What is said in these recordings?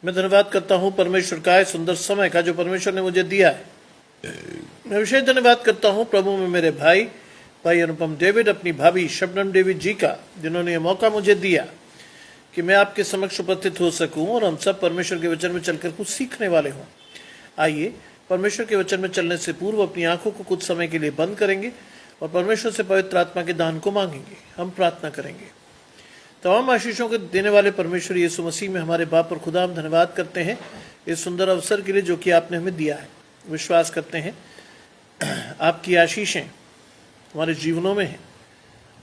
मैं धन्यवाद करता हूँ परमेश्वर का इस सुंदर समय का जो परमेश्वर ने मुझे दिया है। मैं विशेष धन्यवाद करता हूँ प्रभु में मेरे भाई अनुपम डेविड, अपनी भाभी शबनम डेविड जी का, जिन्होंने ये मौका मुझे दिया कि मैं आपके समक्ष उपस्थित हो सकूं और हम सब परमेश्वर के वचन में चलकर कुछ सीखने वाले हों। आइए परमेश्वर के वचन में चलने से पूर्व अपनी आंखों को कुछ समय के लिए बंद करेंगे और परमेश्वर से पवित्र आत्मा के दान को मांगेंगे। हम प्रार्थना करेंगे। तमाम आशीषों को देने वाले परमेश्वर यीशु मसीह में हमारे बाप और खुदा, हम धन्यवाद करते हैं इस सुंदर अवसर के लिए जो कि आपने हमें दिया है। विश्वास करते हैं आपकी आशीषें हमारे जीवनों में हैं,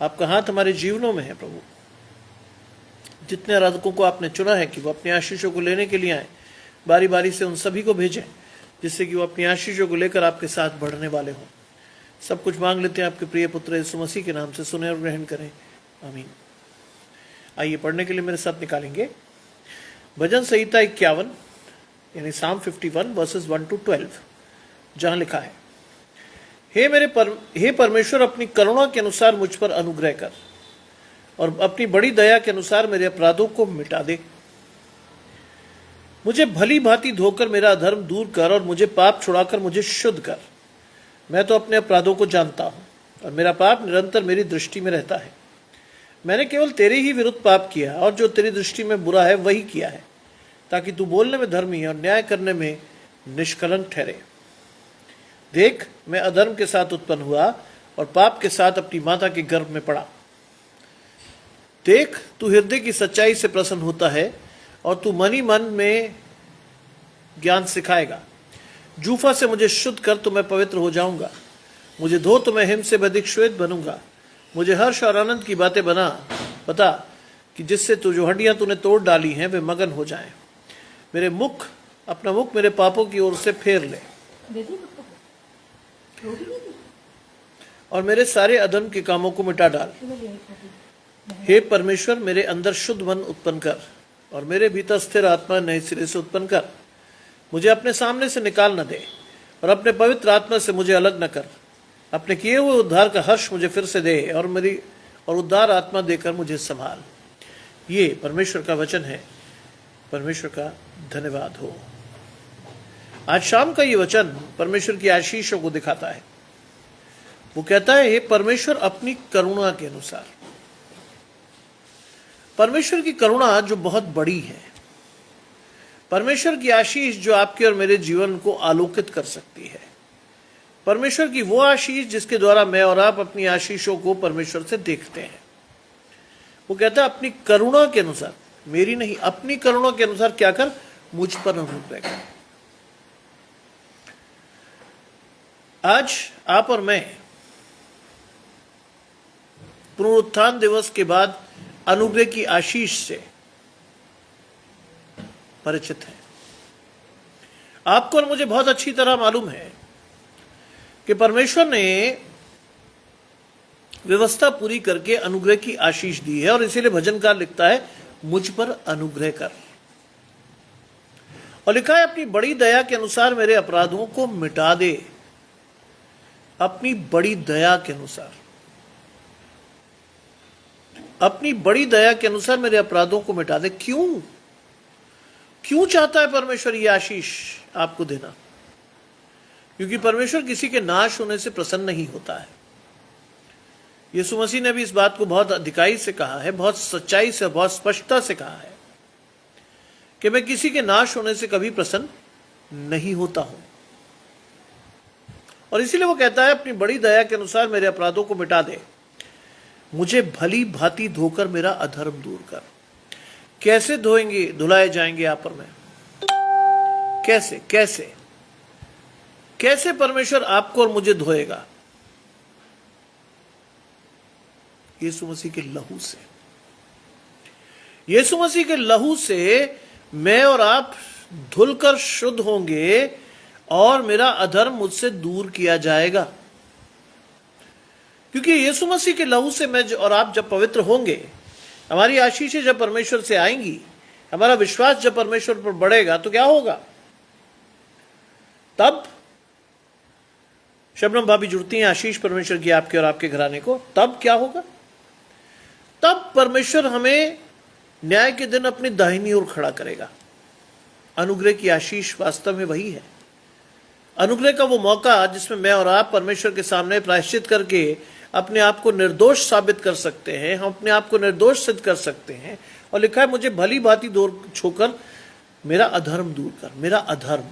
आपका हाथ हमारे जीवनों में है। प्रभु, जितने आराधकों को आपने चुना है कि वो अपनी आशीषों को लेने के लिए आए, बारी बारी से उन सभी को भेजें जिससे कि वो अपनी आशीषों को लेकर आपके साथ बढ़ने वाले हों। सब कुछ मांग लेते हैं आपके प्रिय पुत्र यीशु मसीह के नाम से, सुने और ग्रहण करें, आमीन। आइए पढ़ने के लिए मेरे साथ निकालेंगे भजन संहिता 51 यानी साम 51 वर्सेस 1 to 12, जहां लिखा है, हे परमेश्वर, अपनी करुणा के अनुसार मुझ पर अनुग्रह कर और अपनी बड़ी दया के अनुसार मेरे अपराधों को मिटा दे। मुझे भली भांति धोकर मेरा अधर्म दूर कर और मुझे पाप छुड़ाकर मुझे शुद्ध कर। मैं तो अपने अपराधों को जानता हूं और मेरा पाप निरंतर मेरी दृष्टि में रहता है। मैंने केवल तेरे ही विरुद्ध पाप किया और जो तेरी दृष्टि में बुरा है वही किया है, ताकि तू बोलने में धर्मी और न्याय करने में निष्कलंक ठहरे। देख, मैं अधर्म के साथ उत्पन्न हुआ और पाप के साथ अपनी माता के गर्भ में पड़ा। देख, तू हृदय की सच्चाई से प्रसन्न होता है और तू मन ही मन में ज्ञान सिखाएगा। जूफा से मुझे शुद्ध कर तो मैं पवित्र हो जाऊंगा। मुझे धो तो मैं हिम से अधिक श्वेत बनूंगा। मुझे हर्ष और आनंद की बातें बता कि जिससे तू जो हड्डियां तूने तोड़ डाली हैं वे मगन हो जाएं। अपना मुख मेरे पापों की ओर से फेर ले और मेरे सारे अधर्म के कामों को मिटा डाल। हे परमेश्वर, मेरे अंदर शुद्ध मन उत्पन्न कर और मेरे भीतर स्थिर आत्मा नए सिरे से उत्पन्न कर। मुझे अपने सामने से निकाल न दे और अपने पवित्र आत्मा से मुझे अलग न कर। अपने किए हुए उद्धार का हर्ष मुझे फिर से दे और उद्धार आत्मा देकर मुझे संभाल। ये परमेश्वर का वचन है। परमेश्वर का धन्यवाद हो। आज शाम का ये वचन परमेश्वर की आशीषों को दिखाता है। वो कहता है, हे परमेश्वर, अपनी करुणा के अनुसार। परमेश्वर की करुणा जो बहुत बड़ी है, परमेश्वर की आशीष जो आपके और मेरे जीवन को आलोकित कर सकती है, परमेश्वर की वो आशीष जिसके द्वारा मैं और आप अपनी आशीषों को परमेश्वर से देखते हैं। वो कहता है, अपनी करुणा के अनुसार, मेरी नहीं, अपनी करुणा के अनुसार क्या कर, मुझ पर अनुग्रह कर। आज आप और मैं पुनरुत्थान दिवस के बाद अनुग्रह की आशीष से परिचित हैं। आपको और मुझे बहुत अच्छी तरह मालूम है कि परमेश्वर ने व्यवस्था पूरी करके अनुग्रह की आशीष दी है और इसीलिए भजनकार लिखता है, मुझ पर अनुग्रह कर। और लिखा है, अपनी बड़ी दया के अनुसार मेरे अपराधों को मिटा दे। अपनी बड़ी दया के अनुसार, अपनी बड़ी दया के अनुसार मेरे अपराधों को मिटा दे। क्यों चाहता है परमेश्वर ये आशीष आपको देना? क्योंकि परमेश्वर किसी के नाश होने से प्रसन्न नहीं होता है। यीशु मसीह ने भी इस बात को बहुत अधिकाई से कहा है, बहुत सच्चाई से, बहुत स्पष्टता से कहा है कि मैं किसी के नाश होने से कभी प्रसन्न नहीं होता हूं। और इसीलिए वो कहता है, अपनी बड़ी दया के अनुसार मेरे अपराधों को मिटा दे। मुझे भली भांति धोकर मेरा अधर्म दूर कर। कैसे धुलाए जाएंगे आप और मैं? कैसे परमेश्वर आपको और मुझे धोएगा? यीशु मसीह के लहू से। यीशु मसीह के लहू से मैं और आप धुलकर शुद्ध होंगे और मेरा अधर्म मुझसे दूर किया जाएगा। क्योंकि यीशु मसीह के लहू से मैं और आप जब पवित्र होंगे, हमारी आशीषें जब परमेश्वर से आएंगी, हमारा विश्वास जब परमेश्वर पर बढ़ेगा, तो क्या होगा? तब शबनम भाभी जुड़ती हैं, आशीष परमेश्वर की आपके और आपके घराने को। तब क्या होगा? तब परमेश्वर हमें न्याय के दिन अपनी दाहिनी ओर खड़ा करेगा। अनुग्रह की आशीष वास्तव में वही है। अनुग्रह का वो मौका जिसमें मैं और आप परमेश्वर के सामने प्रायश्चित करके अपने आप को निर्दोष साबित कर सकते हैं, हम अपने आप को निर्दोष सिद्ध कर सकते हैं। और लिखा है, मुझे भली भांति दूर छोकर मेरा अधर्म दूर कर, मेरा अधर्म।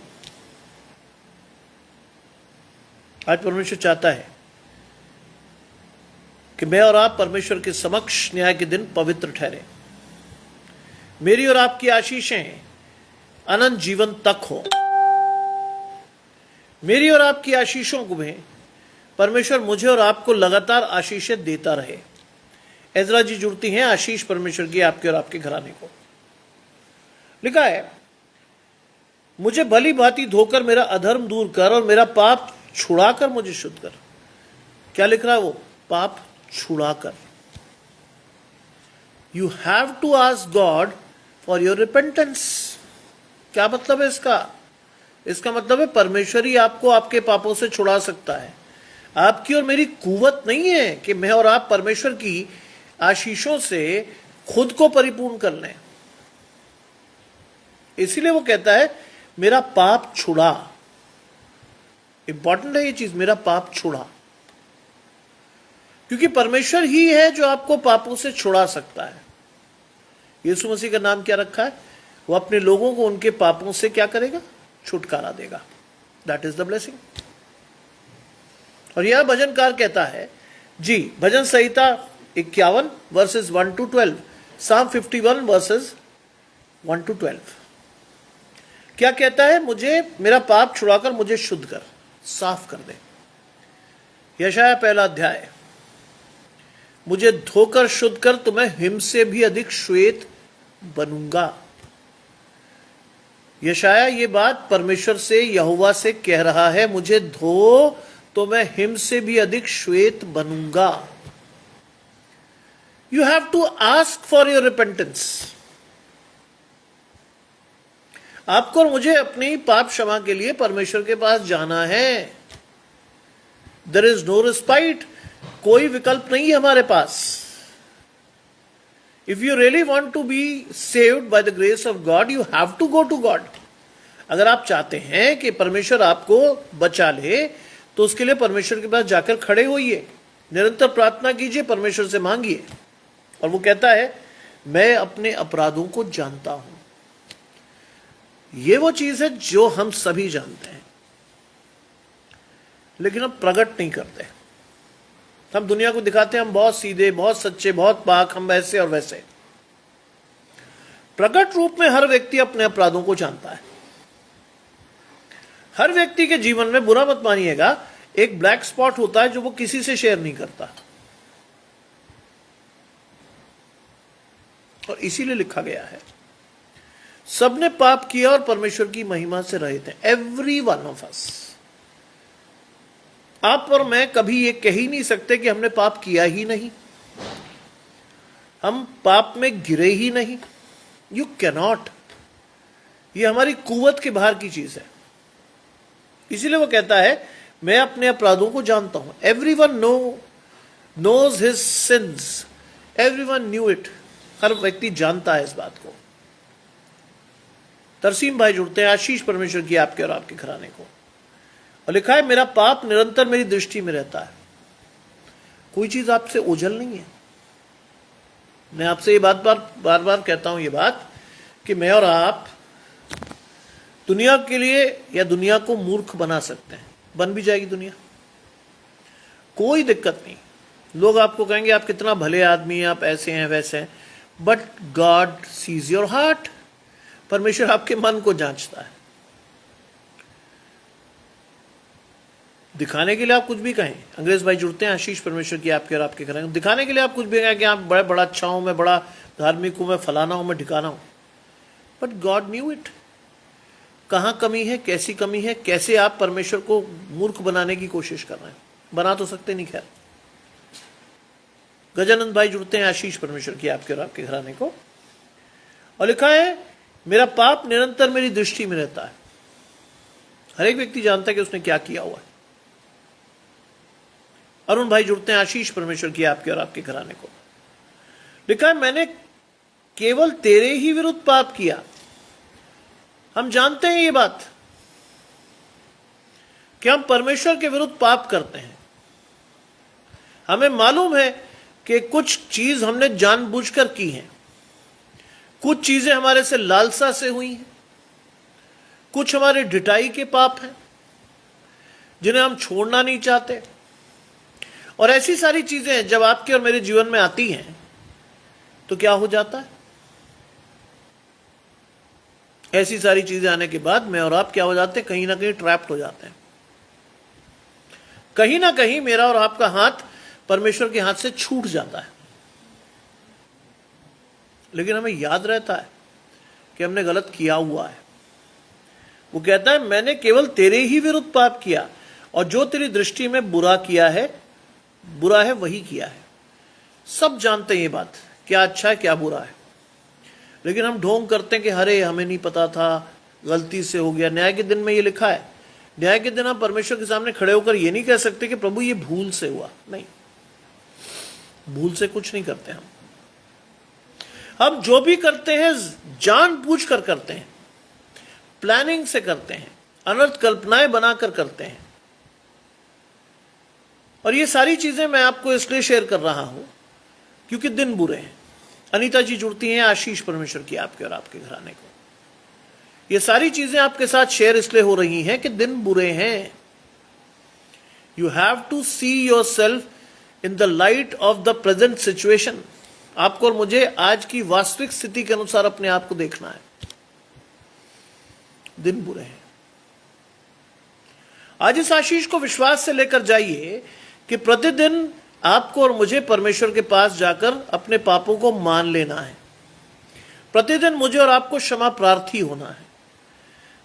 आज परमेश्वर चाहता है कि मैं और आप परमेश्वर के समक्ष न्याय के दिन पवित्र ठहरे। मेरी और आपकी आशीषें अनंत जीवन तक हो। मेरी और आपकी आशीषों को में परमेश्वर मुझे और आपको लगातार आशीषें देता रहे। एजरा जी जुड़ती हैं आशीष परमेश्वर की आपके और आपके घराने को। लिखा है, मुझे भली भांति धोकर मेरा अधर्म दूर कर और मेरा पाप छुड़ाकर मुझे शुद्ध कर। क्या लिख रहा है वो? पाप छुड़ाकर। You have to ask God for your repentance. क्या मतलब है इसका? इसका मतलब है परमेश्वर ही आपको आपके पापों से छुड़ा सकता है। आपकी और मेरी कुवत नहीं है कि मैं और आप परमेश्वर की आशीषों से खुद को परिपूर्ण कर लें। इसीलिए वो कहता है, मेरा पाप छुड़ा। इंपॉर्टेंट है ये चीज, मेरा पाप छुड़ा, क्योंकि परमेश्वर ही है जो आपको पापों से छुड़ा सकता है। यीशु मसीह का नाम क्या रखा है? वो अपने लोगों को उनके पापों से क्या करेगा? छुटकारा देगा। That is the blessing. और यह भजनकार कहता है जी, भजन संहिता 51 versus 1 to 12, Psalm 51 versus 1 to 12 क्या कहता है? मुझे मेरा पाप छुड़ाकर मुझे शुद्ध कर, साफ कर दे। यशाया 1 अध्याय, मुझे धोकर शुद्ध कर तो मैं हिम से भी अधिक श्वेत बनूंगा। यशाया ये बात परमेश्वर से, यहोवा से कह रहा है, मुझे धो तो मैं हिम से भी अधिक श्वेत बनूंगा। You have to ask for your repentance. आपको और मुझे अपनी पाप क्षमा के लिए परमेश्वर के पास जाना है। There is no respite. कोई विकल्प नहीं है हमारे पास। If you really want to be saved by the grace of God, you have to go to God. अगर आप चाहते हैं कि परमेश्वर आपको बचा ले, तो उसके लिए परमेश्वर के पास जाकर खड़े होइए, निरंतर प्रार्थना कीजिए, परमेश्वर से मांगिए। और वो कहता है, मैं अपने अपराधों को जानता हूं। ये वो चीज है जो हम सभी जानते हैं, लेकिन हम प्रकट नहीं करते। हम दुनिया को दिखाते हैं हम बहुत सीधे, बहुत सच्चे, बहुत पाक, हम वैसे और वैसे। प्रकट रूप में हर व्यक्ति अपने अपराधों को जानता है। हर व्यक्ति के जीवन में, बुरा मत मानिएगा, एक ब्लैक स्पॉट होता है जो वो किसी से शेयर नहीं करता। और इसीलिए लिखा गया है, सबने पाप किया और परमेश्वर की महिमा से रहित हैं। Every one of us. आप और मैं कभी ये कह ही नहीं सकते कि हमने पाप किया ही नहीं, हम पाप में गिरे ही नहीं। You cannot. ये हमारी कुवत के बाहर की चीज है। इसीलिए वो कहता है, मैं अपने अपराधों को जानता हूं। Everyone knows his sins. Everyone knew it. हर व्यक्ति जानता है इस बात को। तरसीम भाई जुड़ते हैं आशीष परमेश्वर की आपके और आपके घराने को। और लिखा है, मेरा पाप निरंतर मेरी दृष्टि में रहता है। कोई चीज आपसे ओझल नहीं है। मैं आपसे ये बात बार बार कहता हूं, ये बात कि मैं और आप दुनिया के लिए या दुनिया को मूर्ख बना सकते हैं। बन भी जाएगी दुनिया, कोई दिक्कत नहीं। लोग आपको कहेंगे आप कितना भले आदमी हैं, आप ऐसे हैं वैसे हैं, but God sees your heart. परमेश्वर आपके मन को जांचता है। दिखाने के लिए आप कुछ भी कहें, अंग्रेज भाई जुड़ते हैं आशीष परमेश्वर की आपके और आपके करेंगे, दिखाने के लिए आप कुछ भी कहें कि आप बड़ा अच्छा हूं, मैं बड़ा धार्मिक हूं, मैं फलाना हूं, मैं ठिकाना हूं, बट गॉड न्यू इट। कहां कमी है, कैसी कमी है, कैसे आप परमेश्वर को मूर्ख बनाने की कोशिश कर रहे हैं। बना तो सकते नहीं। खैर, गजानंद भाई जुड़ते हैं आशीष परमेश्वर की आपके और आपके घराने को। और लिखा है, मेरा पाप निरंतर मेरी दृष्टि में रहता है। हर एक व्यक्ति जानता है कि उसने क्या किया हुआ है। अरुण भाई जुड़ते हैं आशीष परमेश्वर की आपके और आपके घराने को। लिखा है, मैंने केवल तेरे ही विरुद्ध पाप किया। हम जानते हैं ये बात कि हम परमेश्वर के विरुद्ध पाप करते हैं। हमें मालूम है कि कुछ चीज हमने जानबूझकर की है, कुछ चीजें हमारे से लालसा से हुई हैं, कुछ हमारे ढिठाई के पाप हैं जिन्हें हम छोड़ना नहीं चाहते। और ऐसी सारी चीजें जब आपके और मेरे जीवन में आती हैं तो क्या हो जाता है? ऐसी सारी चीजें आने के बाद मैं और आप क्या हो जाते हैं? कहीं ना कहीं ट्रैप्ड हो जाते हैं। कहीं ना कहीं मेरा और आपका हाथ परमेश्वर के हाथ से छूट जाता है। लेकिन हमें याद रहता है कि हमने गलत किया हुआ है। वो कहता है मैंने केवल तेरे ही विरुद्ध पाप किया और जो तेरी दृष्टि में बुरा है वही किया है। सब जानते हैं ये बात, क्या अच्छा है क्या बुरा है, लेकिन हम ढोंग करते हैं कि अरे हमें नहीं पता था, गलती से हो गया। न्याय के दिन में ये लिखा है, न्याय के दिन हम परमेश्वर के सामने खड़े होकर ये नहीं कह सकते कि प्रभु ये भूल से हुआ। नहीं, भूल से कुछ नहीं करते हम जो भी करते हैं जानबूझकर करते हैं, प्लानिंग से करते हैं, अनर्थ कल्पनाएं बनाकर करते हैं। और ये सारी चीजें मैं आपको इसलिए शेयर कर रहा हूं क्योंकि दिन बुरे हैं। अनीता जी जुड़ती हैं, आशीष परमेश्वर की आपके और आपके घराने को। ये सारी चीजें आपके साथ शेयर इसलिए हो रही हैं कि दिन बुरे हैं। You have to see your self in the light of the present situation. आपको और मुझे आज की वास्तविक स्थिति के अनुसार अपने आप को देखना है। दिन बुरे हैं। आज इस आशीष को विश्वास से लेकर जाइए कि प्रतिदिन आपको और मुझे परमेश्वर के पास जाकर अपने पापों को मान लेना है। प्रतिदिन मुझे और आपको क्षमा प्रार्थी होना है।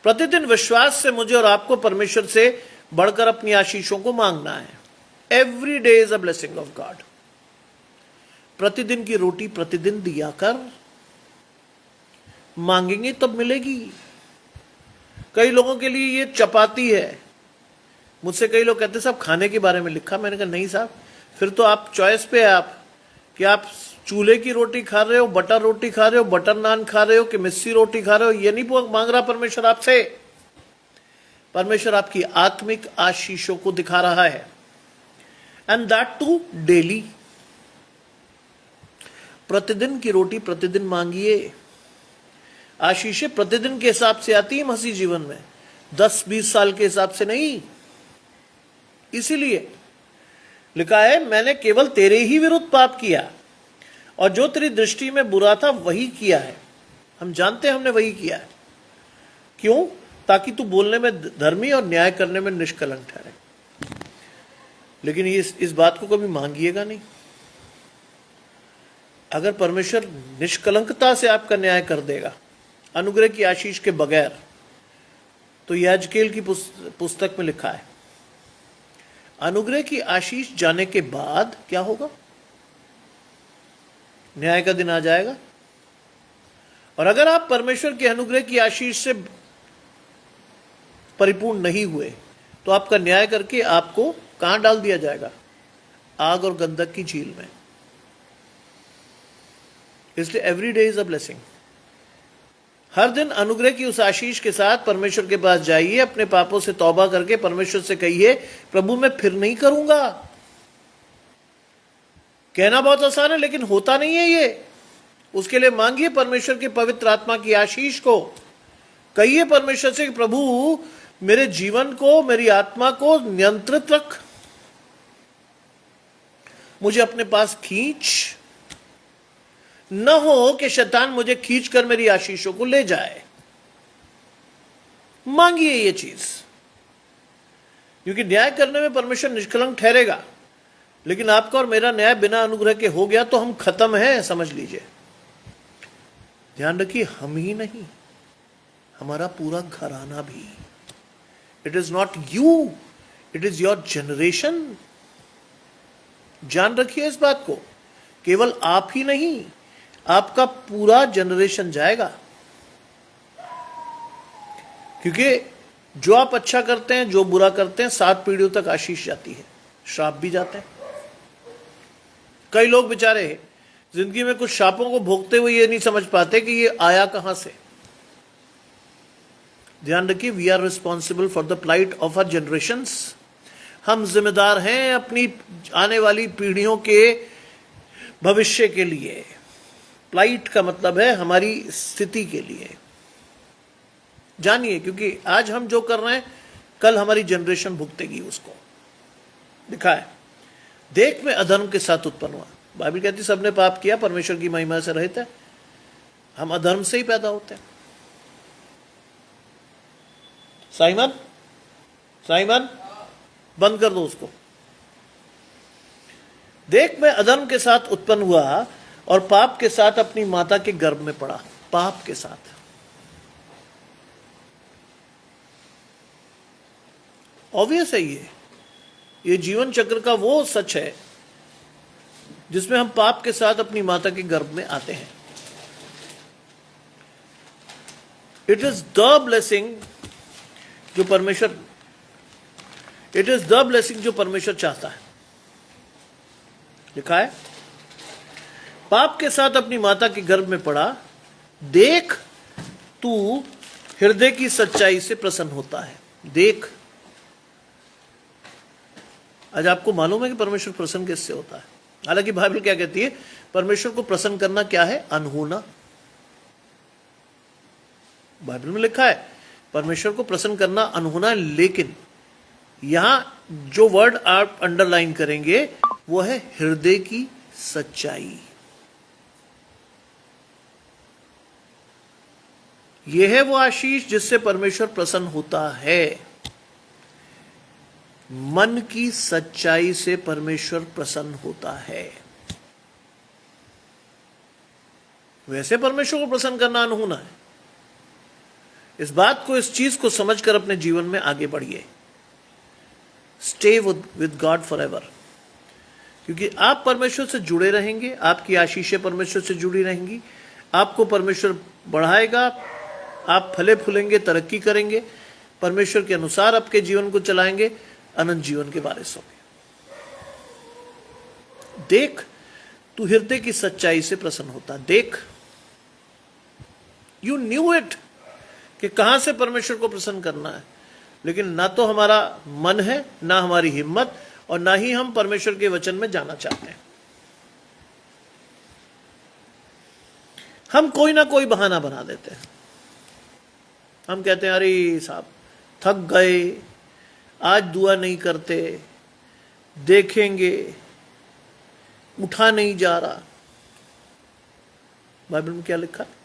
प्रतिदिन विश्वास से मुझे और आपको परमेश्वर से बढ़कर अपनी आशीषों को मांगना है। Every day is a blessing of God. प्रतिदिन की रोटी प्रतिदिन दिया कर, मांगेंगे तब मिलेगी। कई लोगों के लिए ये चपाती है। मुझसे कई लोग कहते साहब खाने के बारे में लिखा। मैंने कहा नहीं साहब, फिर तो आप चॉइस पे है आप कि आप चूल्हे की रोटी खा रहे हो, बटर रोटी खा रहे हो, बटर नान खा रहे हो कि मिस्सी रोटी खा रहे हो। ये नहीं मांग रहा परमेश्वर आपसे। परमेश्वर आपकी आत्मिक आशीषों को दिखा रहा है, एंड दैट टू डेली। प्रतिदिन की रोटी प्रतिदिन मांगिए। आशीषें प्रतिदिन के हिसाब से आती है मसीह जीवन में, 10-20 साल के हिसाब से नहीं। इसीलिए लिखा है मैंने केवल तेरे ही विरुद्ध पाप किया और जो तेरी दृष्टि में बुरा था वही किया है। हम जानते हैं हमने वही किया है। क्यों? ताकि तू बोलने में धर्मी और न्याय करने में निष्कलंक ठहरे। लेकिन इस बात को कभी मांगिएगा नहीं। अगर परमेश्वर निष्कलंकता से आपका न्याय कर देगा अनुग्रह की आशीष के बगैर, तो याजकेल की पुस्तक में लिखा है अनुग्रह की आशीष जाने के बाद क्या होगा? न्याय का दिन आ जाएगा। और अगर आप परमेश्वर के अनुग्रह की आशीष से परिपूर्ण नहीं हुए तो आपका न्याय करके आपको कहां डाल दिया जाएगा? आग और गंधक की झील में। इसलिए every day is a blessing. हर दिन अनुग्रह की उस आशीष के साथ परमेश्वर के पास जाइए। अपने पापों से तौबा करके परमेश्वर से कहिए प्रभु मैं फिर नहीं करूंगा। कहना बहुत आसान है लेकिन होता नहीं है ये। उसके लिए मांगिए परमेश्वर के पवित्र आत्मा की आशीष को। कहिए परमेश्वर से कि प्रभु मेरे जीवन को, मेरी आत्मा को नियंत्रित रख, मुझे अपने पास खींच। न हो कि शैतान मुझे खींचकर मेरी आशीषों को ले जाए। मांगिए ये चीज, क्योंकि न्याय करने में परमेश्वर निष्कलंक ठहरेगा। लेकिन आपका और मेरा न्याय बिना अनुग्रह के हो गया तो हम खत्म हैं, समझ लीजिए। ध्यान रखिए, हम ही नहीं, हमारा पूरा घराना भी। It is not you, it is your generation. जान रखिए इस बात को। केवल आप ही नहीं, आपका पूरा जनरेशन जाएगा। क्योंकि जो आप अच्छा करते हैं, जो बुरा करते हैं, 7 पीढ़ियों तक आशीष जाती है, श्राप भी जाते हैं। कई लोग बेचारे जिंदगी में कुछ शापों को भोगते हुए ये नहीं समझ पाते कि ये आया कहां से। ध्यान रखिए, we are responsible for the plight of our generations. हम जिम्मेदार हैं अपनी आने वाली पीढ़ियों के भविष्य के लिए। प्लाइट का मतलब है हमारी स्थिति के लिए। जानिए, क्योंकि आज हम जो कर रहे हैं कल हमारी जनरेशन भुगतेगी उसको। लिखा है, देख मैं अधर्म के साथ उत्पन्न हुआ। बाइबल कहती सबने पाप किया, परमेश्वर की महिमा से रहित है। हम अधर्म से ही पैदा होते हैं। साइमन, साइमन बंद कर दो उसको। देख मैं अधर्म के साथ उत्पन्न हुआ और पाप के साथ अपनी माता के गर्भ में पड़ा। पाप के साथ, ऑब्वियस है ये जीवन चक्र का वो सच है जिसमें हम पाप के साथ अपनी माता के गर्भ में आते हैं। इट इज द ब्लेसिंग जो परमेश्वर चाहता है। लिखा है, पाप के साथ अपनी माता के गर्भ में पड़ा, देख तू हृदय की सच्चाई से प्रसन्न होता है। देख, आज आपको मालूम है कि परमेश्वर प्रसन्न किससे होता है? हालांकि बाइबल क्या कहती है, परमेश्वर को प्रसन्न करना क्या है? अनहोना। बाइबल में लिखा है परमेश्वर को प्रसन्न करना अनहोना, लेकिन यहां जो वर्ड आप अंडरलाइन करेंगे वो है हृदय की सच्चाई। यह है वो आशीष जिससे परमेश्वर प्रसन्न होता है। मन की सच्चाई से परमेश्वर प्रसन्न होता है। वैसे परमेश्वर को प्रसन्न करना अनहोना है। इस बात को, इस चीज को समझकर अपने जीवन में आगे बढ़िए। Stay with God for ever, क्योंकि आप परमेश्वर से जुड़े रहेंगे, आपकी आशीषें परमेश्वर से जुड़ी रहेंगी, आपको परमेश्वर बढ़ाएगा, आप फले फूलेंगे, तरक्की करेंगे, परमेश्वर के अनुसार आपके जीवन को चलाएंगे, अनंत जीवन के वारिस होंगे। देख तू हृदय की सच्चाई से प्रसन्न होता। देख, यू न्यू इट कि कहां से परमेश्वर को प्रसन्न करना है, लेकिन ना तो हमारा मन है, ना हमारी हिम्मत, और ना ही हम परमेश्वर के वचन में जाना चाहते हैं। हम कोई ना कोई बहाना बना देते हैं। हम कहते हैं अरे साहब थक गए, आज दुआ नहीं करते, देखेंगे, उठा नहीं जा रहा। बाइबल में क्या लिखा है?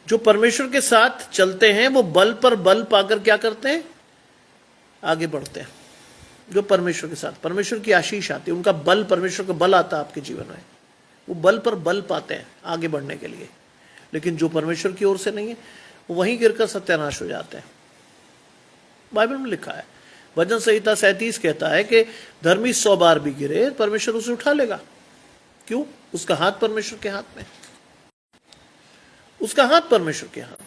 जो परमेश्वर के साथ चलते हैं वो बल पर बल पाकर क्या करते हैं? आगे बढ़ते हैं। जो परमेश्वर के साथ, परमेश्वर की आशीष आती है, उनका बल, परमेश्वर का बल आता है आपके जीवन में, वो बल पर बल पाते हैं आगे बढ़ने के लिए। लेकिन जो परमेश्वर की ओर से नहीं है, वो वहीं गिरकर सत्यानाश हो जाते हैं। बाइबल में लिखा है, भजन संहिता 37 कहता है कि धर्मी 100 बार भी गिरे, परमेश्वर उसे उठा लेगा। क्यों? उसका हाथ परमेश्वर के हाथ में, उसका हाथ परमेश्वर के हाथ में।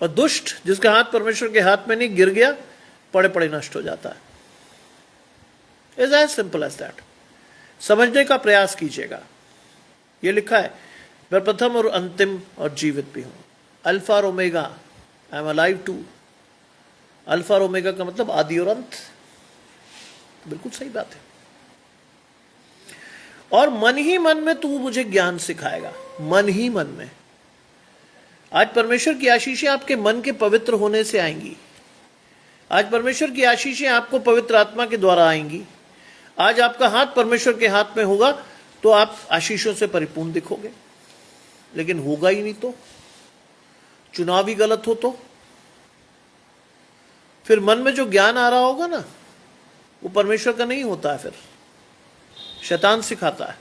और दुष्ट जिसका हाथ परमेश्वर के हाथ में नहीं, गिर गया, पड़े पड़े नष्ट हो जाता है। Is as simple as that. समझने का प्रयास कीजिएगा। यह लिखा है, मैं प्रथम और अंतिम और जीवित भी हूं, अल्फा और omega, I am alive too. Alpha और ओमेगा का मतलब आदि और अंत। बिल्कुल सही बात है। और मन ही मन में तू मुझे ज्ञान सिखाएगा। मन ही मन में। आज परमेश्वर की आशीषें आपके मन के पवित्र होने से आएंगी। आज परमेश्वर की आशीषें आपको पवित्र आत्मा के द्वारा आएंगी। आज आपका हाथ परमेश्वर के हाथ में होगा तो आप आशीषों से परिपूर्ण दिखोगे। लेकिन होगा ही नहीं तो, चुनाव ही गलत हो तो फिर मन में जो ज्ञान आ रहा होगा ना, वो परमेश्वर का नहीं होता है। फिर शैतान सिखाता है,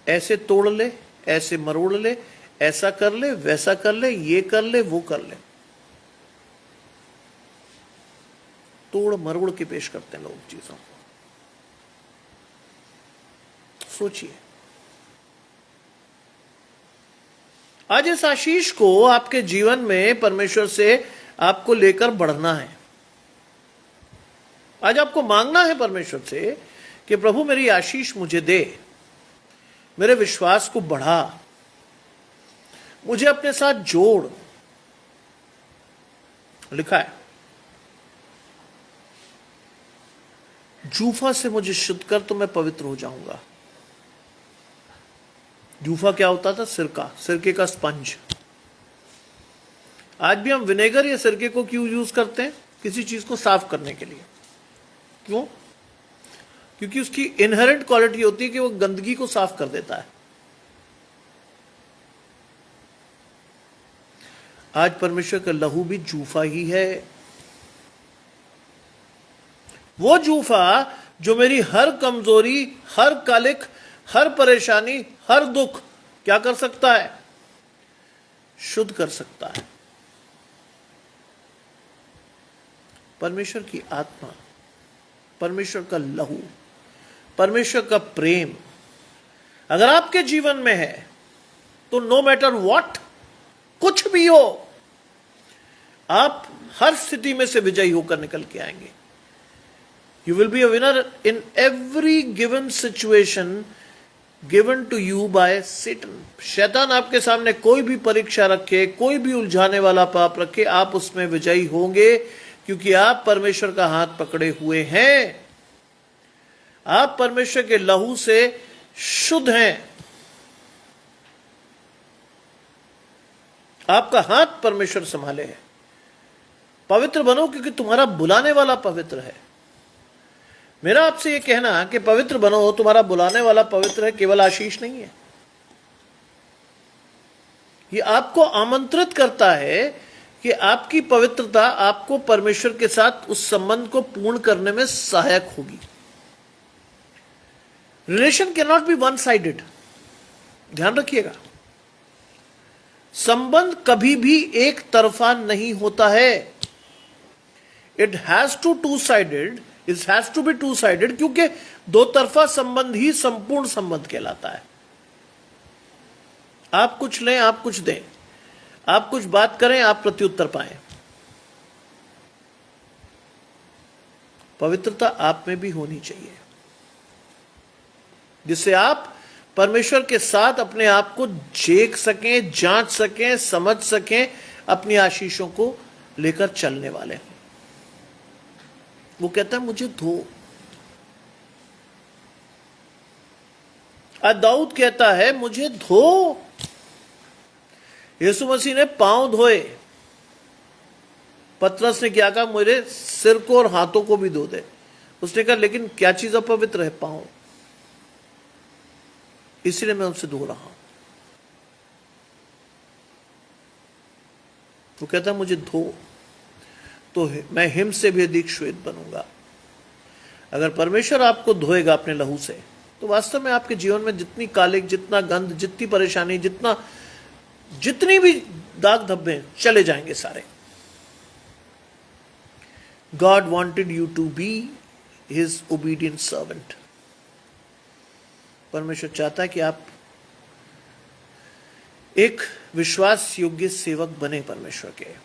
ऐसे तोड़ ले, ऐसे मरोड़ ले, ऐसा कर ले, वैसा कर ले, ये कर ले, वो कर ले। तोड़ मरोड़ के पेश करते हैं लोग चीजों को। सोचिए, आज इस आशीष को आपके जीवन में परमेश्वर से आपको लेकर बढ़ना है। आज आपको मांगना है परमेश्वर से कि प्रभु मेरी आशीष मुझे दे, मेरे विश्वास को बढ़ा, मुझे अपने साथ जोड़, लिखा है। जूफा से मुझे शुद्ध कर तो मैं पवित्र हो जाऊंगा। जूफा क्या होता था? सिरका, सिरके का स्पंज। आज भी हम विनेगर या सिरके को क्यों यूज करते हैं? किसी चीज को साफ करने के लिए। क्यों? क्योंकि उसकी इनहेरेंट क्वालिटी होती है कि वो गंदगी को साफ कर देता है। आज परमेश्वर का लहू भी जूफा ही है। वो जूफा जो मेरी हर कमजोरी, हर कालिक, हर परेशानी, हर दुख क्या कर सकता है? शुद्ध कर सकता है। परमेश्वर की आत्मा, परमेश्वर का लहू, परमेश्वर का प्रेम अगर आपके जीवन में है तो नो मैटर व्हाट, कुछ भी हो, आप हर स्थिति में से विजयी होकर निकल के आएंगे। You will be a winner in every given situation given to you by Satan. शैतान आपके सामने कोई भी परीक्षा रखे, कोई भी उलझाने वाला पाप रखे, आप उसमें विजयी होंगे, क्योंकि आप परमेश्वर का हाथ पकड़े हुए हैं। आप परमेश्वर के लहू से शुद्ध हैं। आपका हाथ परमेश्वर संभाले है। पवित्र बनो क्योंकि तुम्हारा बुलाने वाला पवित्र है। मेरा आपसे यह कहना कि पवित्र बनो, तुम्हारा बुलाने वाला पवित्र है, केवल आशीष नहीं है। ये आपको आमंत्रित करता है कि आपकी पवित्रता आपको परमेश्वर के साथ उस संबंध को पूर्ण करने में सहायक होगी। Relation can not be one sided, ध्यान रखिएगा। संबंध कभी भी एक तरफा नहीं होता है। It has to two sided, it has to be two sided, क्योंकि दो तरफा संबंध ही संपूर्ण संबंध कहलाता है। आप कुछ लें, आप कुछ दें, आप कुछ बात करें, आप प्रत्युत्तर पाएं। पवित्रता आप में भी होनी चाहिए, जिससे आप परमेश्वर के साथ अपने आप को देख सकें, जांच सकें, समझ सकें, अपनी आशीषों को लेकर चलने वाले। वो कहता है मुझे धो। आज दाऊद कहता है मुझे धो। यीशु मसीह ने पांव धोए। पतरस ने क्या कहा? मेरे सिर को और हाथों को भी धो दे। उसने कहा लेकिन क्या चीज अपवित्र है? पांव। इसलिए मैं उनसे धो रहा हूं। वो कहता है मुझे धो तो मैं हिम से भी अधिक श्वेत बनूंगा। अगर परमेश्वर आपको धोएगा अपने लहू से, तो वास्तव में आपके जीवन में जितनी कालिक, जितना गंध, जितनी परेशानी, जितनी भी दाग धब्बे चले जाएंगे सारे। God wanted you to be His obedient servant. परमेश्वर चाहता है कि आप एक विश्वास योग्य सेवक बने परमेश्वर के।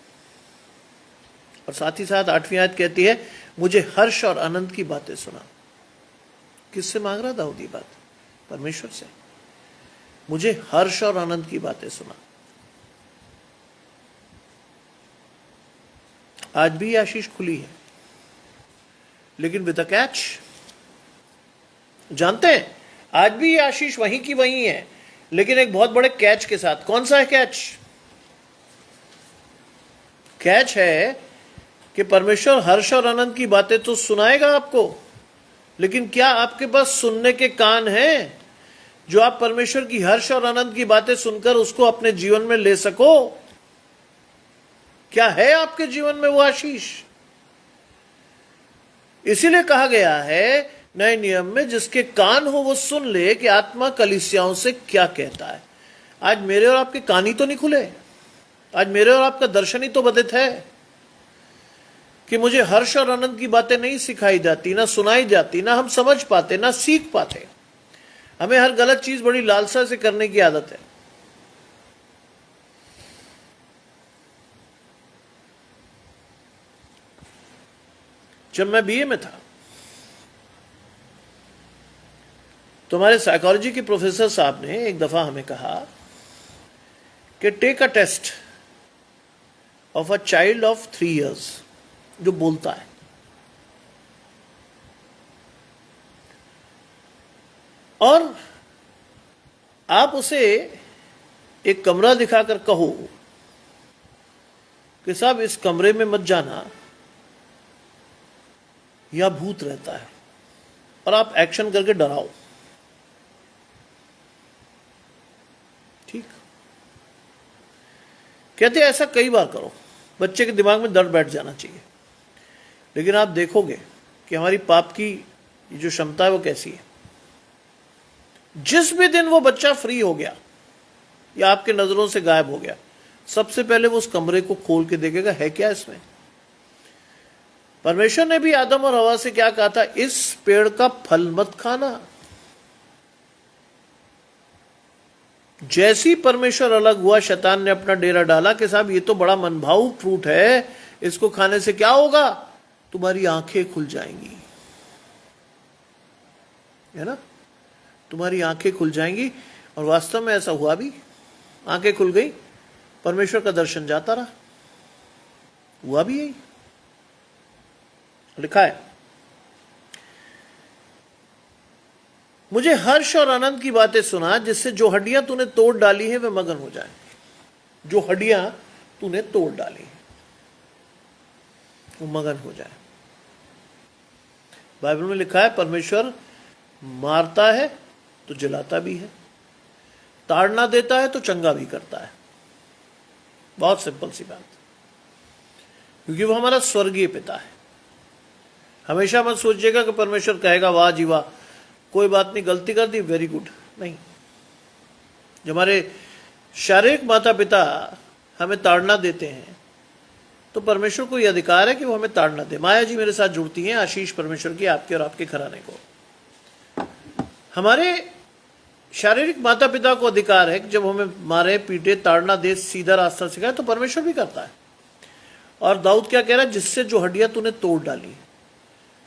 और साथ ही साथ 8वीं आयत कहती है मुझे हर्ष और आनंद की बातें सुना। किससे मांग रहा दाऊद ये बात? परमेश्वर से। मुझे हर्ष और आनंद की बातें सुना। आज भी आशीष खुली है, लेकिन विद अ कैच। जानते हैं आज भी ये आशीष वहीं की वहीं है, लेकिन एक बहुत बड़े कैच के साथ। कौन सा है कैच? कैच है कि परमेश्वर हर्ष और आनंद की बातें तो सुनाएगा आपको, लेकिन क्या आपके पास सुनने के कान हैं जो आप परमेश्वर की हर्ष और आनंद की बातें सुनकर उसको अपने जीवन में ले सको? क्या है आपके जीवन में वो आशीष? इसीलिए कहा गया है नए नियम में, जिसके कान हो वो सुन ले कि आत्मा कलीसियाओं से क्या कहता है। आज मेरे और आपके कान ही तो नहीं खुले। आज मेरे और आपका दर्शन ही तो बधित है कि मुझे हर्ष और आनंद की बातें नहीं सिखाई जाती, ना सुनाई जाती, ना हम समझ पाते, ना सीख पाते। हमें हर गलत चीज बड़ी लालसा से करने की आदत है। जब मैं बीए में था तो हमारे साइकोलॉजी के प्रोफेसर साहब ने एक दफा हमें कहा कि take a test of a child of 3 years जो बोलता है, और आप उसे एक कमरा दिखाकर कहो कि साहब इस कमरे में मत जाना, या भूत रहता है, और आप एक्शन करके डराओ। ठीक, कहते हैं ऐसा कई बार करो, बच्चे के दिमाग में डर बैठ जाना चाहिए। लेकिन आप देखोगे कि हमारी पाप की जो क्षमता है वो कैसी है। जिस भी दिन वो बच्चा फ्री हो गया या आपके नजरों से गायब हो गया, सबसे पहले वो उस कमरे को खोल के देखेगा है क्या इसमें। परमेश्वर ने भी आदम और हवा से क्या कहा था, इस पेड़ का फल मत खाना। जैसी परमेश्वर अलग हुआ, शैतान ने अपना डेरा डाला कि साहब ये तो बड़ा मनभाऊ फ्रूट है, इसको खाने से क्या होगा, तुम्हारी आंखें खुल जाएंगी, है ना, तुम्हारी आंखें खुल जाएंगी। और वास्तव में ऐसा हुआ भी, आंखें खुल गई, परमेश्वर का दर्शन जाता रहा, हुआ भी यही लिखा है। मुझे हर्ष और आनंद की बातें सुना, जिससे जो हड्डियां तूने तोड़ डाली है वे मगन हो जाए। जो हड्डियां तूने तोड़ डाली है वो मगन हो जाए। बाइबल में लिखा है परमेश्वर मारता है तो जलाता भी है, ताड़ना देता है तो चंगा भी करता है। बहुत सिंपल सी बात, क्योंकि वो हमारा स्वर्गीय पिता है। हमेशा मत सोचिएगा कि परमेश्वर कहेगा वाह जी वाह, कोई बात नहीं, गलती कर दी, वेरी गुड, नहीं। जब हमारे शारीरिक माता पिता हमें ताड़ना देते हैं तो परमेश्वर को यह अधिकार है कि वो हमें ताड़ना दे। माया जी मेरे साथ जुड़ती हैं, आशीष परमेश्वर की आपके और आपके घराने को। हमारे शारीरिक माता पिता को अधिकार है कि जब हमें मारे पीटे ताड़ना दे, सीधा रास्ता सिखाए, तो परमेश्वर भी करता है। और दाऊद क्या कह रहा है, जिससे जो हड्डियां तूने तोड़ डाली।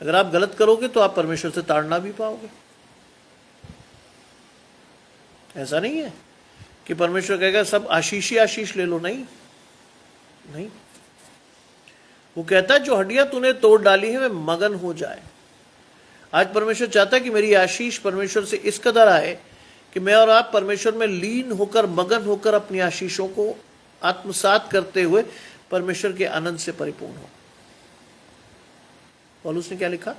अगर आप गलत करोगे तो आप परमेश्वर से ताड़ना भी पाओगे। ऐसा नहीं है कि परमेश्वर कहेगा सब आशीष ही आशीष ले लो, नहीं नहीं। वो कहता है जो हड्डियां तूने तोड़ डाली है वे मगन हो जाए। आज परमेश्वर चाहता है कि मेरी आशीष परमेश्वर से इस कदर आए कि मैं और आप परमेश्वर में लीन होकर, मगन होकर अपनी आशीषों को आत्मसात करते हुए परमेश्वर के आनंद से परिपूर्ण हो। पौलुस ने क्या लिखा,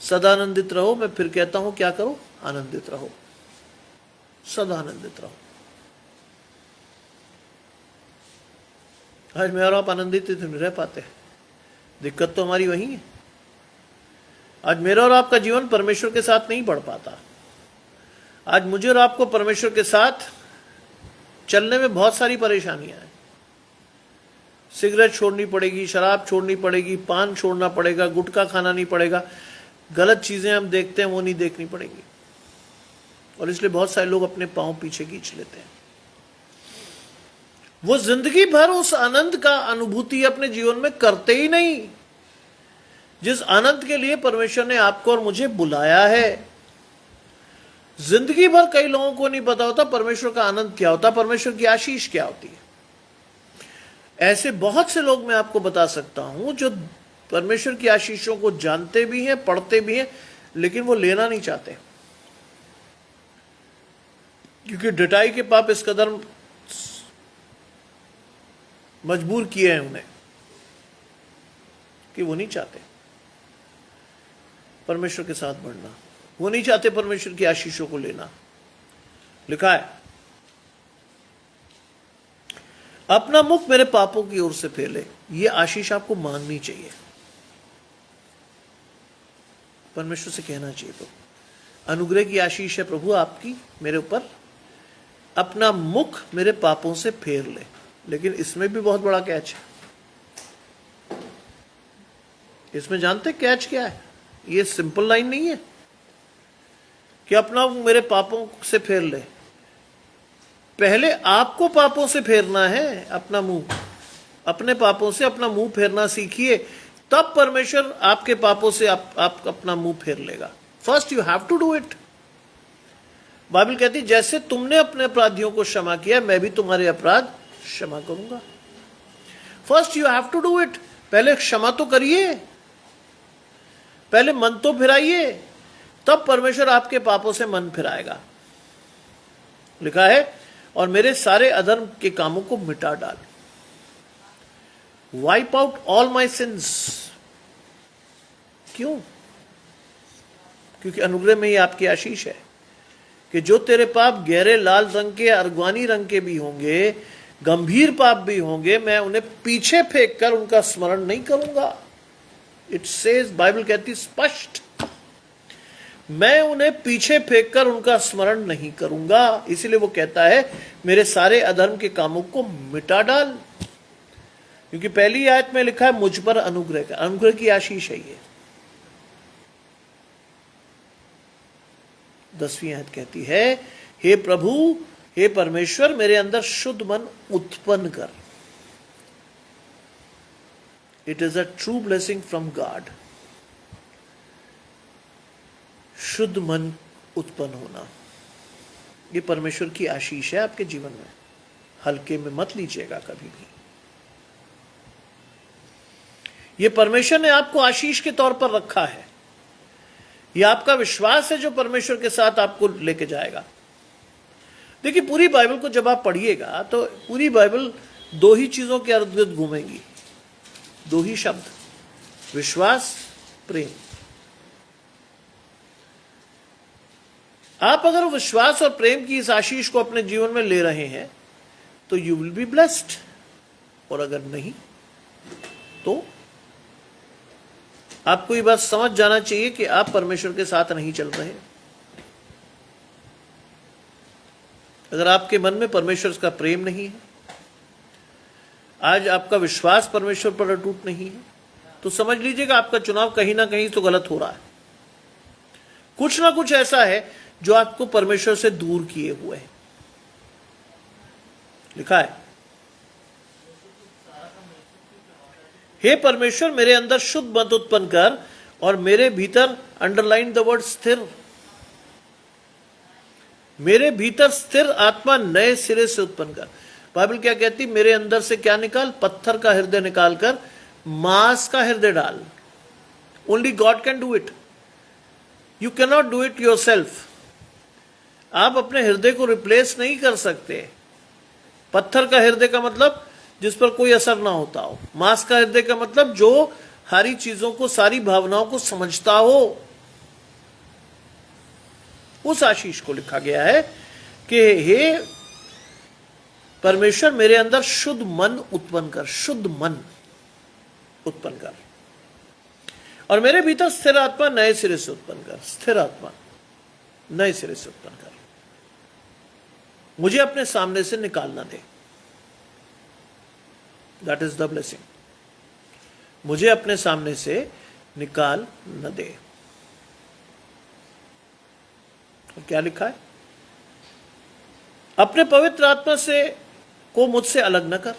सदा आनंदित रहो। मैं फिर कहता हूं क्या करो, आनंदित रहो, सदा आनंदित रहो। आज मैं और आप आनंदित नहीं रह पाते, दिक्कत तो हमारी वही है। आज मेरा और आपका जीवन परमेश्वर के साथ नहीं बढ़ पाता। आज मुझे और आपको परमेश्वर के साथ चलने में बहुत सारी परेशानियां हैं। सिगरेट छोड़नी पड़ेगी, शराब छोड़नी पड़ेगी, पान छोड़ना पड़ेगा, गुटखा खाना नहीं पड़ेगा, गलत चीजें हम देखते हैं वो नहीं देखनी पड़ेगी। और इसलिए बहुत सारे लोग अपने पांव पीछे खींच लेते हैं। वो जिंदगी भर उस आनंद का अनुभूति अपने जीवन में करते ही नहीं, जिस आनंद के लिए परमेश्वर ने आपको और मुझे बुलाया है। जिंदगी भर कई लोगों को नहीं पता होता परमेश्वर का आनंद क्या होता, परमेश्वर की आशीष क्या होती है। ऐसे बहुत से लोग मैं आपको बता सकता हूं जो परमेश्वर की आशीषों को जानते भी हैं, पढ़ते भी हैं, लेकिन वो लेना नहीं चाहते, क्योंकि डटाई के पाप इस कदर मजबूर किए हैं उन्हें कि वो नहीं चाहते परमेश्वर के साथ बढ़ना, वो नहीं चाहते परमेश्वर की आशीषों को लेना। लिखा है अपना मुख मेरे पापों की ओर से फेर ले। ये आशीष आपको मांगनी चाहिए, परमेश्वर से कहना चाहिए। तो अनुग्रह की आशीष है प्रभु आपकी मेरे ऊपर, अपना मुख मेरे पापों से फेर ले। लेकिन इसमें भी बहुत बड़ा कैच है। इसमें जानते कैच क्या है? ये सिंपल लाइन नहीं है कि अपना मेरे पापों से फेर ले। पहले आपको पापों से फेरना है अपना मुंह, अपने पापों से अपना मुंह फेरना सीखिए, तब परमेश्वर आपके पापों से आप अपना मुंह फेर लेगा। First you have to do it. Bible कहती जैसे तुमने अपने अपराधियों को क्षमा किया मैं भी तुम्हारे अपराध क्षमा करूंगा। First you have to do it, पहले क्षमा तो करिए, पहले मन तो फिराइए, तब परमेश्वर आपके पापों से मन फिराएगा। लिखा है और मेरे सारे अधर्म के कामों को मिटा डाल, wipe out all my since. क्यों? क्योंकि अनुग्रह में ही आपकी आशीष है कि जो तेरे पाप गहरे लाल रंग के, अर्गवानी रंग के भी होंगे, गंभीर पाप भी होंगे, मैं उन्हें पीछे फेंक कर उनका स्मरण नहीं करूंगा। इट सेज, बाइबल कहती स्पष्ट, मैं उन्हें पीछे फेंक कर उनका स्मरण नहीं करूंगा। इसीलिए वो कहता है मेरे सारे अधर्म के कामों को मिटा डाल, क्योंकि पहली आयत में लिखा है मुझ पर अनुग्रह का, अनुग्रह की आशीष है ये। 10वीं आयत कहती है हे प्रभु, हे परमेश्वर, मेरे अंदर शुद्ध मन उत्पन्न कर। It is a true blessing from God. शुद्ध मन उत्पन्न होना ये परमेश्वर की आशीष है आपके जीवन में, हल्के में मत लीजिएगा कभी भी। ये परमेश्वर ने आपको आशीष के तौर पर रखा है, ये आपका विश्वास है जो परमेश्वर के साथ आपको लेके जाएगा। देखिए पूरी बाइबल को जब आप पढ़िएगा तो पूरी बाइबल दो ही चीजों के अर्थ घूमेगी, दो ही शब्द, विश्वास, प्रेम। आप अगर विश्वास और प्रेम की इस आशीष को अपने जीवन में ले रहे हैं तो यू विल बी ब्लेस्ड, और अगर नहीं तो आपको ये बात समझ जाना चाहिए कि आप परमेश्वर के साथ नहीं चल रहे। अगर आपके मन में परमेश्वर का प्रेम नहीं है, आज आपका विश्वास परमेश्वर पर अटूट नहीं है, तो समझ लीजिएगा आपका चुनाव कहीं ना कहीं तो गलत हो रहा है। कुछ ना कुछ ऐसा है जो आपको परमेश्वर से दूर किए हुए है। लिखा है हे परमेश्वर, मेरे अंदर शुद्ध मन उत्पन्न कर और मेरे भीतर, अंडरलाइन द वर्ड स्थिर, मेरे भीतर स्थिर आत्मा नए सिरे से उत्पन्न कर। बाइबल क्या कहती, मेरे अंदर से क्या निकाल, पत्थर का हृदय निकाल कर मांस का हृदय डाल। Only God can do it, you can not do it yourself. आप अपने हृदय को रिप्लेस नहीं कर सकते। पत्थर का हृदय का मतलब जिस पर कोई असर ना होता हो, मांस का हृदय का मतलब जो सारी चीजों को, सारी भावनाओं को समझता हो। उस आशीष को लिखा गया है कि हे परमेश्वर, मेरे अंदर शुद्ध मन उत्पन्न कर, शुद्ध मन उत्पन्न कर, और मेरे भीतर स्थिर आत्मा नए सिरे से उत्पन्न कर। स्थिर आत्मा नए सिरे से उत्पन्न कर, मुझे अपने सामने से निकालना दे। दैट इज द ब्लेसिंग, मुझे अपने सामने से निकाल न दे। और क्या लिखा है, अपने पवित्र आत्मा से को मुझसे अलग न कर।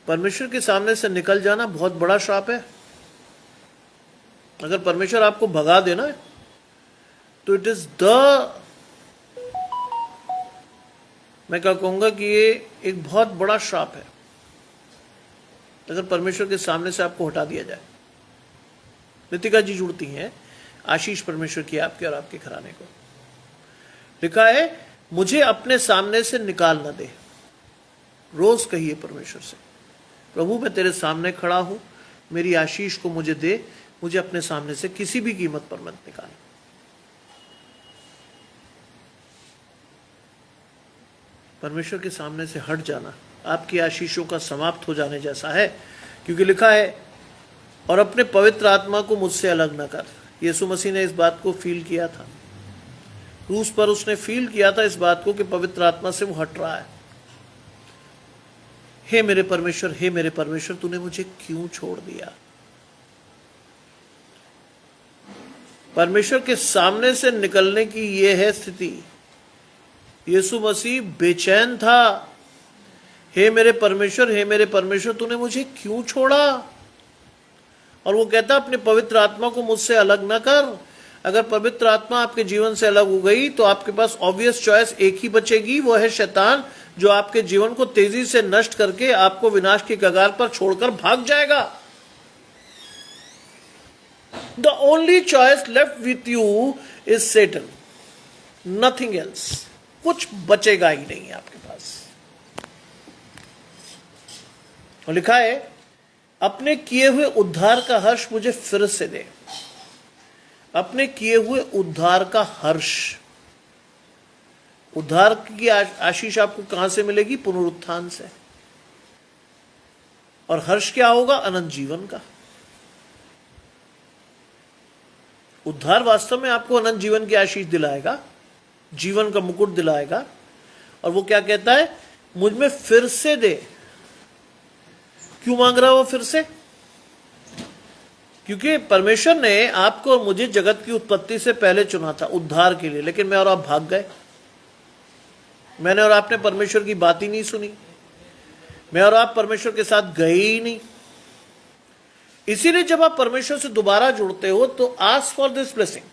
परमेश्वर के सामने से निकल जाना बहुत बड़ा श्राप है। अगर परमेश्वर आपको भगा देना तो इट इज द, मैं क्या कहूंगा कि ये एक बहुत बड़ा श्राप है अगर परमेश्वर के सामने से आपको हटा दिया जाए। नितिका जी जुड़ती हैं, आशीष परमेश्वर की आपके और आपके घराने को। लिखा है मुझे अपने सामने से निकाल न दे। रोज कहिए परमेश्वर से, प्रभु मैं तेरे सामने खड़ा हूं, मेरी आशीष को मुझे दे, मुझे अपने सामने से किसी भी कीमत पर मत निकाल। परमेश्वर के सामने से हट जाना आपकी आशीषों का समाप्त हो जाने जैसा है, क्योंकि लिखा है और अपने पवित्र आत्मा को मुझसे अलग न कर। यीशु मसीह ने इस बात को फील किया था, क्रूस पर उसने फील किया था इस बात को कि पवित्र आत्मा से वो हट रहा है। हे मेरे परमेश्वर, हे मेरे परमेश्वर, तूने मुझे क्यों छोड़ दिया। परमेश्वर के सामने से निकलने की यह है स्थिति। यीशु मसीह बेचैन था, हे मेरे परमेश्वर, हे मेरे परमेश्वर, तूने मुझे क्यों छोड़ा। और वो कहता अपने पवित्र आत्मा को मुझसे अलग ना कर। अगर पवित्र आत्मा आपके जीवन से अलग हो गई तो आपके पास ऑब्वियस चॉइस एक ही बचेगी, वो है शैतान, जो आपके जीवन को तेजी से नष्ट करके आपको विनाश की कगार पर छोड़कर भाग जाएगा। The only choice left with you is Satan, nothing else. कुछ बचेगा ही नहीं आपके पास। और लिखा है, अपने किए हुए उद्धार का हर्ष मुझे फिर से दे। अपने किए हुए उद्धार का हर्ष। उद्धार की आशीष आपको कहां से मिलेगी? पुनरुत्थान से। और हर्ष क्या होगा? अनंत जीवन का। उद्धार वास्तव में आपको अनंत जीवन की आशीष दिलाएगा, जीवन का मुकुट दिलाएगा। और वो क्या कहता है? मुझ में फिर से दे। क्यों मांग रहा है वो फिर से? क्योंकि परमेश्वर ने आपको और मुझे जगत की उत्पत्ति से पहले चुना था उद्धार के लिए, लेकिन मैं और आप भाग गए। मैंने और आपने परमेश्वर की बात ही नहीं सुनी। मैं और आप परमेश्वर के साथ गए ही नहीं। इसीलिए जब आप परमेश्वर से दोबारा जुड़ते हो तो आस्क फॉर दिस ब्लेसिंग,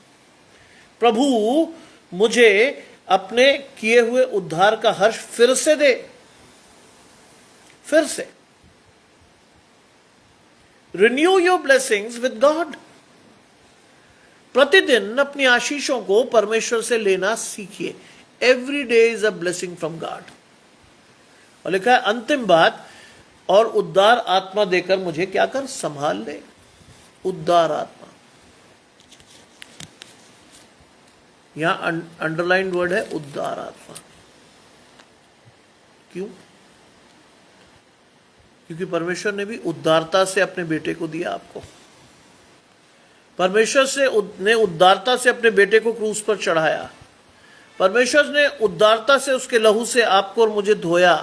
प्रभु मुझे अपने किए हुए उद्धार का हर्ष फिर से दे। फिर से renew your blessings with God. प्रतिदिन अपनी आशीषों को परमेश्वर से लेना सीखिए। Every day is a blessing from God. और लिखा है अंतिम बात, और उद्धार आत्मा देकर मुझे क्या कर? संभाल ले। उद्धार आत्मा, यहां अंडरलाइंड वर्ड है उद्धार आत्मा। क्यों? क्योंकि परमेश्वर ने भी उदारता से अपने बेटे को दिया आपको। परमेश्वर ने उदारता से अपने बेटे को क्रूस पर चढ़ाया। परमेश्वर ने उदारता से उसके लहू से आपको और मुझे धोया।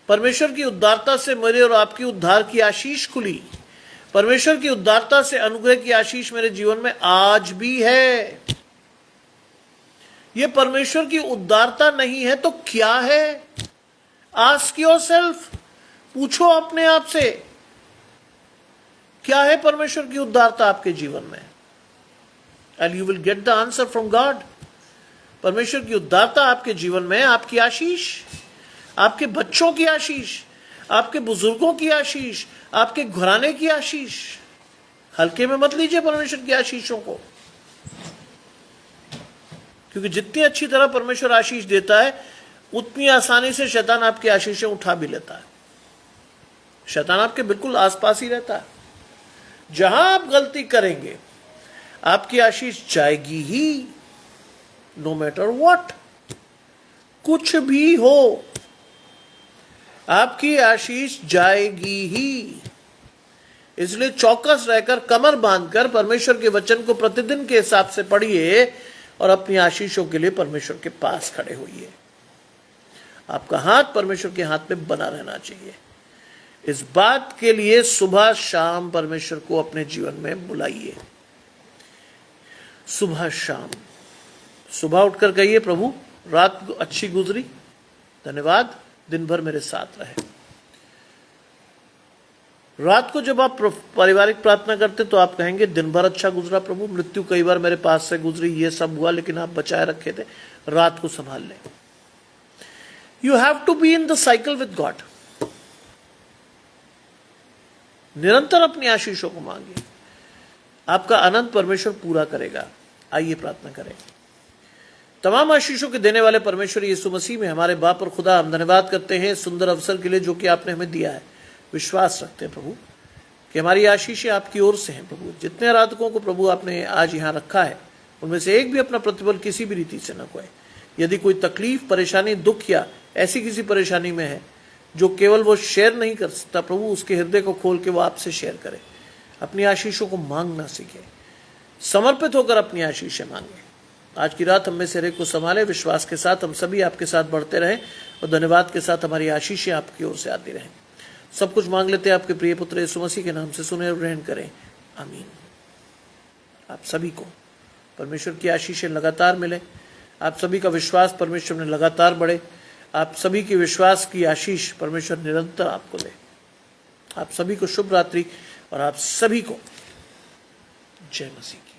परमेश्वर की उदारता से मेरे और आपकी उद्धार की आशीष खुली। परमेश्वर की उदारता से अनुग्रह की आशीष मेरे जीवन में आज भी है। यह परमेश्वर की उदारता नहीं है तो क्या है? आस्क योरसेल्फ, पूछो अपने आप से, क्या है परमेश्वर की उदारता आपके जीवन में? And you will get the answer from God. परमेश्वर की उदारता आपके जीवन में, आपकी आशीष, आपके बच्चों की आशीष, आपके बुजुर्गों की आशीष, आपके घराने की आशीष। हल्के में मत लीजिए परमेश्वर की आशीषों को, क्योंकि जितनी अच्छी तरह परमेश्वर आशीष देता है उतनी आसानी से शैतान आपकी आशीषें उठा भी लेता है। शैतान आपके बिल्कुल आसपास ही रहता है। जहां आप गलती करेंगे आपकी आशीष जाएगी ही, नो मैटर व्हाट। कुछ भी हो, आपकी आशीष जाएगी ही। इसलिए चौकस रहकर, कमर बांधकर परमेश्वर के वचन को प्रतिदिन के हिसाब से पढ़िए और अपनी आशीषों के लिए परमेश्वर के पास खड़े होइए। आपका हाथ परमेश्वर के हाथ में बना रहना चाहिए। इस बात के लिए सुबह शाम परमेश्वर को अपने जीवन में बुलाइए। सुबह शाम, सुबह उठकर कहिए, प्रभु रात अच्छी गुजरी, धन्यवाद, दिन भर मेरे साथ रहे। रात को जब आप पारिवारिक प्रार्थना करते तो आप कहेंगे, दिन भर अच्छा गुजरा प्रभु, मृत्यु कई बार मेरे पास से गुजरी, ये सब हुआ, लेकिन आप बचाए रखे थे। रात को संभाल ले। You have to be in the cycle with God. निरंतर अपनी आशीषों को मांगिए, आपका अनंत परमेश्वर पूरा करेगा। आइए प्रार्थना करें। तमाम आशीषों के देने वाले परमेश्वर यीशु मसीह में हमारे बाप और खुदा, हम धन्यवाद करते हैं सुंदर अवसर के लिए जो कि आपने हमें दिया है। विश्वास रखते हैं प्रभु कि हमारी आशीषें आपकी ओर से हैं। प्रभु जितने आराधकों को प्रभु आपने आज यहाँ रखा है, उनमें से एक भी अपना प्रतिफल किसी भी रीति से न खोए। यदि कोई तकलीफ, परेशानी, दुख या ऐसी किसी परेशानी में है जो केवल वो शेयर नहीं कर सकता, प्रभु उसके हृदय को खोल के वो आपसे शेयर करे। अपनी आशीषों को मांगना सीखे, समर्पित होकर अपनी आशीषें मांगे। आज की रात हम में से हर एक को संभाले। विश्वास के साथ हम सभी आपके साथ बढ़ते रहें और धन्यवाद के साथ हमारी आशीषें आपकी ओर से आती रहें। सब कुछ मांग लेते हैं आपके प्रिय पुत्र यीशु मसीह के नाम से, सुने और ग्रहण करें, आमीन। आप सभी को परमेश्वर की आशीषें लगातार मिले। आप सभी का विश्वास परमेश्वर में लगातार बढ़े। आप सभी की विश्वास की आशीष परमेश्वर निरंतर आपको दे। आप सभी को शुभ रात्रि और आप सभी को जय मसीह।